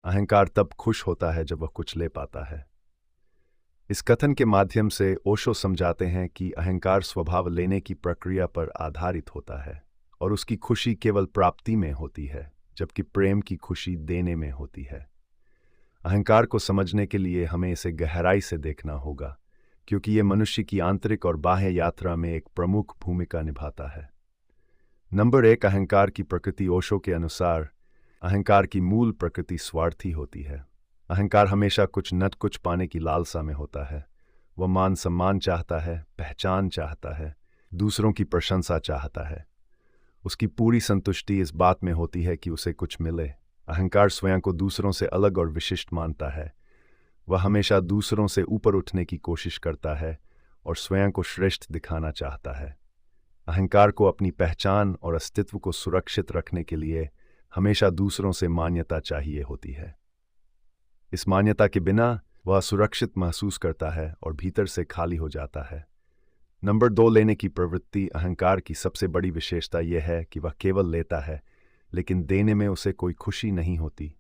अहंकार तब खुश होता है जब वह कुछ ले पाता है। इस कथन के माध्यम से ओशो समझाते हैं कि अहंकार स्वभाव लेने की प्रक्रिया पर आधारित होता है और उसकी खुशी केवल प्राप्ति में होती है, जबकि प्रेम की खुशी देने में होती है। अहंकार को समझने के लिए हमें इसे गहराई से देखना होगा, क्योंकि ये मनुष्य की आंतरिक और बाह्य यात्रा में एक प्रमुख भूमिका निभाता है। नंबर 1, अहंकार की प्रकृति। ओशो के अनुसार अहंकार की मूल प्रकृति स्वार्थी होती है। अहंकार हमेशा कुछ न कुछ पाने की लालसा में होता है। वह मान सम्मान चाहता है, पहचान चाहता है, दूसरों की प्रशंसा चाहता है। उसकी पूरी संतुष्टि इस बात में होती है कि उसे कुछ मिले। अहंकार स्वयं को दूसरों से अलग और विशिष्ट मानता है। वह हमेशा दूसरों से ऊपर उठने की कोशिश करता है और स्वयं को श्रेष्ठ दिखाना चाहता है। अहंकार को अपनी पहचान और अस्तित्व को सुरक्षित रखने के लिए हमेशा दूसरों से मान्यता चाहिए होती है। इस मान्यता के बिना वह असुरक्षित महसूस करता है और भीतर से खाली हो जाता है। नंबर 2, लेने की प्रवृत्ति। अहंकार की सबसे बड़ी विशेषता यह है कि वह केवल लेता है, लेकिन देने में उसे कोई खुशी नहीं होती।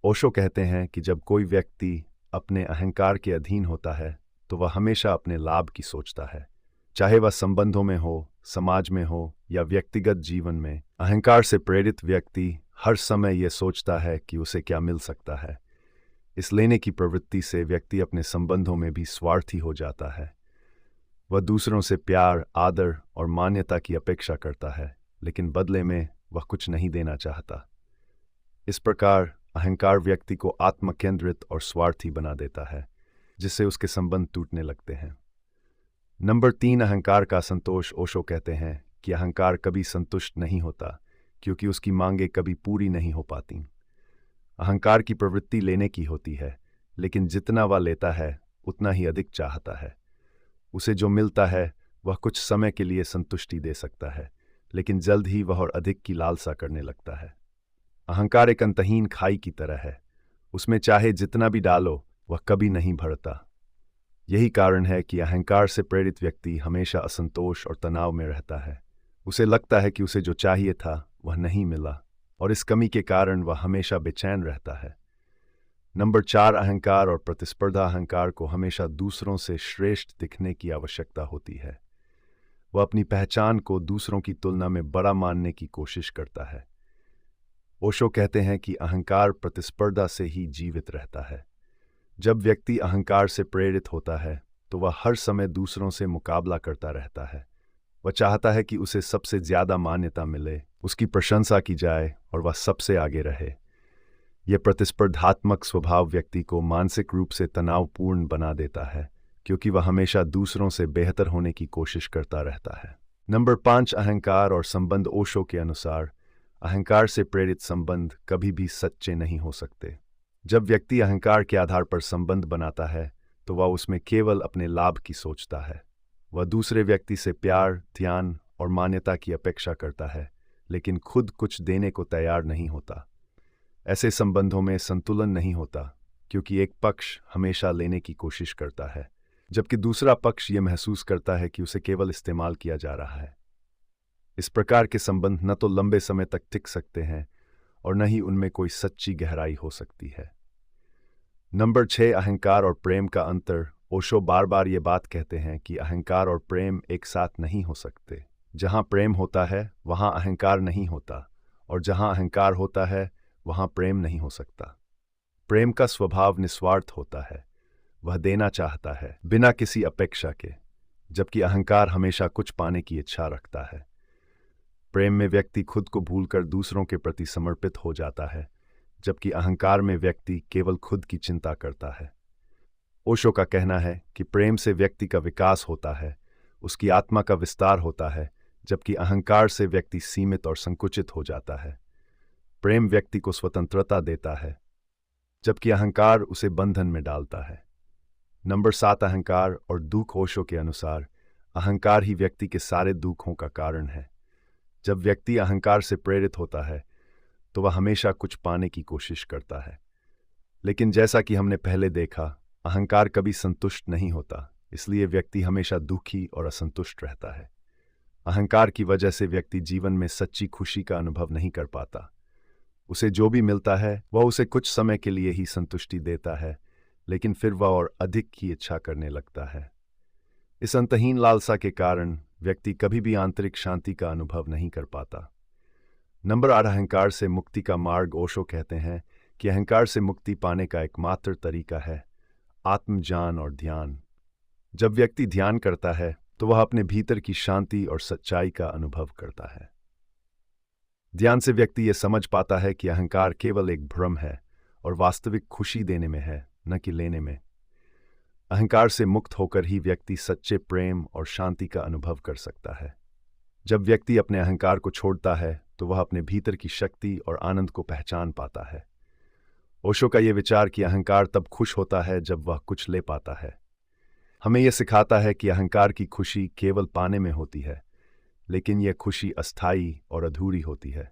ओशो कहते हैं कि जब कोई व्यक्ति अपने अहंकार के अधीन होता है तो वह हमेशा अपने लाभ की सोचता है, चाहे वह संबंधों में हो, समाज में हो या व्यक्तिगत जीवन में। अहंकार से प्रेरित व्यक्ति हर समय यह सोचता है कि उसे क्या मिल सकता है। इस लेने की प्रवृत्ति से व्यक्ति अपने संबंधों में भी स्वार्थी हो जाता है। वह दूसरों से प्यार, आदर और मान्यता की अपेक्षा करता है, लेकिन बदले में वह कुछ नहीं देना चाहता। इस प्रकार अहंकार व्यक्ति को आत्मकेंद्रित और स्वार्थी बना देता है, जिससे उसके संबंध टूटने लगते हैं। नंबर 3, अहंकार का संतोष। ओशो कहते हैं कि अहंकार कभी संतुष्ट नहीं होता, क्योंकि उसकी मांगें कभी पूरी नहीं हो पाती। अहंकार की प्रवृत्ति लेने की होती है, लेकिन जितना वह लेता है उतना ही अधिक चाहता है। उसे जो मिलता है वह कुछ समय के लिए संतुष्टि दे सकता है, लेकिन जल्द ही वह और अधिक की लालसा करने लगता है। अहंकार एक अंतहीन खाई की तरह है। उसमें चाहे जितना भी डालो वह कभी नहीं भरता। यही कारण है कि अहंकार से प्रेरित व्यक्ति हमेशा असंतोष और तनाव में रहता है। उसे लगता है कि उसे जो चाहिए था वह नहीं मिला, और इस कमी के कारण वह हमेशा बेचैन रहता है। नंबर 4, अहंकार और प्रतिस्पर्धा। अहंकार को हमेशा दूसरों से श्रेष्ठ दिखने की आवश्यकता होती है। वह अपनी पहचान को दूसरों की तुलना में बड़ा मानने की कोशिश करता है। ओशो कहते हैं कि अहंकार प्रतिस्पर्धा से ही जीवित रहता है। जब व्यक्ति अहंकार से प्रेरित होता है तो वह हर समय दूसरों से मुकाबला करता रहता है। वह चाहता है कि उसे सबसे ज्यादा मान्यता मिले, उसकी प्रशंसा की जाए और वह सबसे आगे रहे। यह प्रतिस्पर्धात्मक स्वभाव व्यक्ति को मानसिक रूप से तनावपूर्ण बना देता है, क्योंकि वह हमेशा दूसरों से बेहतर होने की कोशिश करता रहता है। नंबर 5, अहंकार और संबंध। ओशो के अनुसार अहंकार से प्रेरित संबंध कभी भी सच्चे नहीं हो सकते। जब व्यक्ति अहंकार के आधार पर संबंध बनाता है तो वह उसमें केवल अपने लाभ की सोचता है। वह दूसरे व्यक्ति से प्यार, ध्यान और मान्यता की अपेक्षा करता है, लेकिन खुद कुछ देने को तैयार नहीं होता। ऐसे संबंधों में संतुलन नहीं होता, क्योंकि एक पक्ष हमेशा लेने की कोशिश करता है, जबकि दूसरा पक्ष यह महसूस करता है कि उसे केवल इस्तेमाल किया जा रहा है। इस प्रकार के संबंध न तो लंबे समय तक टिक सकते हैं और न ही उनमें कोई सच्ची गहराई हो सकती है। नंबर 6, अहंकार और प्रेम का अंतर। ओशो बार बार ये बात कहते हैं कि अहंकार और प्रेम एक साथ नहीं हो सकते। जहाँ प्रेम होता है वहाँ अहंकार नहीं होता, और जहाँ अहंकार होता है वहाँ प्रेम नहीं हो सकता। प्रेम का स्वभाव निस्वार्थ होता है। वह देना चाहता है बिना किसी अपेक्षा के, जबकि अहंकार हमेशा कुछ पाने की इच्छा रखता है। प्रेम में व्यक्ति खुद को भूलकर दूसरों के प्रति समर्पित हो जाता है, जबकि अहंकार में व्यक्ति केवल खुद की चिंता करता है। ओशो का कहना है कि प्रेम से व्यक्ति का विकास होता है, उसकी आत्मा का विस्तार होता है, जबकि अहंकार से व्यक्ति सीमित और संकुचित हो जाता है। प्रेम व्यक्ति को स्वतंत्रता देता है, जबकि अहंकार उसे बंधन में डालता है। नंबर 7, अहंकार और दुख। ओशो के अनुसार अहंकार ही व्यक्ति के सारे दुखों का कारण है। जब व्यक्ति अहंकार से प्रेरित होता है तो वह हमेशा कुछ पाने की कोशिश करता है, लेकिन जैसा कि हमने पहले देखा, अहंकार कभी संतुष्ट नहीं होता, इसलिए व्यक्ति हमेशा दुखी और असंतुष्ट रहता है। अहंकार की वजह से व्यक्ति जीवन में सच्ची खुशी का अनुभव नहीं कर पाता। उसे जो भी मिलता है वह उसे कुछ समय के लिए ही संतुष्टि देता है, लेकिन फिर वह और अधिक की इच्छा करने लगता है। इस अंतहीन लालसा के कारण व्यक्ति कभी भी आंतरिक शांति का अनुभव नहीं कर पाता। नंबर 8, अहंकार से मुक्ति का मार्ग। ओशो कहते हैं कि अहंकार से मुक्ति पाने का एकमात्र तरीका है आत्मज्ञान और ध्यान। जब व्यक्ति ध्यान करता है तो वह अपने भीतर की शांति और सच्चाई का अनुभव करता है। ध्यान से व्यक्ति यह समझ पाता है कि अहंकार केवल एक भ्रम है और वास्तविक खुशी देने में है, न कि लेने में। अहंकार से मुक्त होकर ही व्यक्ति सच्चे प्रेम और शांति का अनुभव कर सकता है। जब व्यक्ति अपने अहंकार को छोड़ता है तो वह अपने भीतर की शक्ति और आनंद को पहचान पाता है। ओशो का यह विचार कि अहंकार तब खुश होता है जब वह कुछ ले पाता है, हमें यह सिखाता है कि अहंकार की खुशी केवल पाने में होती है, लेकिन यह खुशी अस्थायी और अधूरी होती है।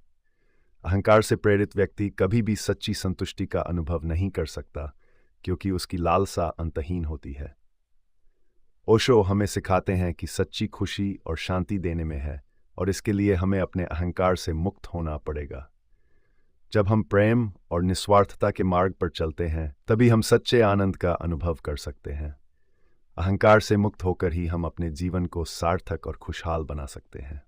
अहंकार से प्रेरित व्यक्ति कभी भी सच्ची संतुष्टि का अनुभव नहीं कर सकता, क्योंकि उसकी लालसा अंतहीन होती है। ओशो हमें सिखाते हैं कि सच्ची खुशी और शांति देने में है, और इसके लिए हमें अपने अहंकार से मुक्त होना पड़ेगा। जब हम प्रेम और निस्वार्थता के मार्ग पर चलते हैं, तभी हम सच्चे आनंद का अनुभव कर सकते हैं। अहंकार से मुक्त होकर ही हम अपने जीवन को सार्थक और खुशहाल बना सकते हैं।